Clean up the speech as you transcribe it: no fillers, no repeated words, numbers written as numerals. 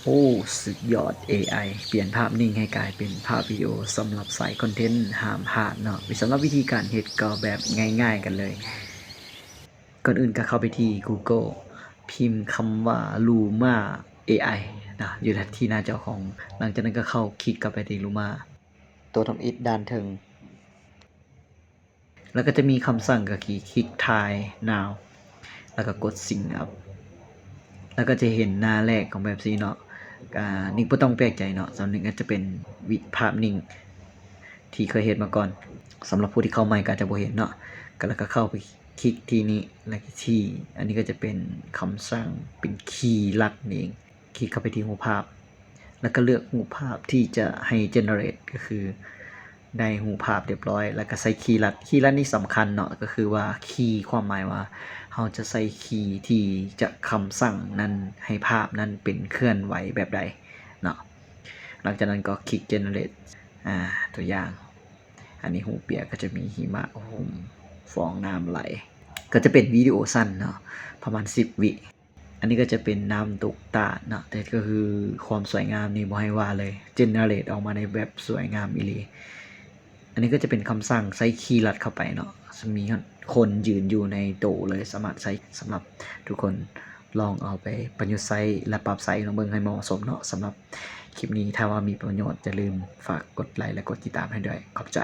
โอ้สุดยอด AI เปลี่ยนภาพนิ่งให้กลายเป็นภาพวิดีโอสำหรับสายคอนเทนต์ห้ามพลาดเนาะสำหรับวิธีการเฮ็ดก็แบบง่ายๆกันเลย ก่อนอื่นก็เข้าไปที่ Google พิมพ์คำว่า Luma AI นะอยู่ที่หน้าจอของหลังจากนั้นก็เข้าคลิกเข้าไปที่ Luma ตัวทำอิฐด้านถึง แล้วก็จะมีคำสั่งก็คือคลิก Try Now แล้วก็กด Sync Up แล้วก็จะเห็นหน้าแรกของแบบนี้เนาะนิ่งบ่ต้องแปลกใจเนาะสำหรับนิ่งก็จะเป็นภาพนิ่งที่เคยเห็นมาก่อนสำหรับผู้ที่เข้าใหม่ก็จะบ่เห็นเนาะก็แล้วก็เข้าไปคลิกที่นี้แล้วก็ที่อันนี้ก็จะเป็นคำสั่งเป็นคีย์ลัดนี่เองคลิกเข้าไปที่รูปภาพแล้วก็เลือกรูปภาพที่จะให้ generate ก็คือได้รูปภาพเรียบร้อยแล้วก็ใส่คีย์ลัดนี่สำคัญเนาะก็คือว่าคีย์ความหมายว่าเราจะใส่คีย์ที่จะคำสั่งนั้นให้ภาพนั้นเป็นเคลื่อนไหวแบบใดเนาะหลังจากนั้นก็คลิก generate ตัวอย่างอันนี้หูเปียกก็จะมีหิมะห่มฟองน้ำไหลก็จะเป็นวิดีโอสั้นเนาะประมาณ10 วิอันนี้ก็จะเป็นน้ำตกตาดเนาะแต่ก็คือความสวยงามนี่บ่ให้ว่าเลยเจเนเรตออกมาในแบบสวยงามอีหลีอันนี้ก็จะเป็นคำสั่งใส่คีย์ลัดเข้าไปเนาะมีคนยืนอยู่ในโตเลยสามารถใช้สำหรับทุกคนลองเอาไปประยุกต์ใช้และปรับใช้ลองเบิ่งให้เหมาะสมเนาะสำหรับคลิปนี้ถ้าว่ามีประโยชน์อย่าลืมฝากกดไลค์และกดติดตามให้ด้วยขอบใจ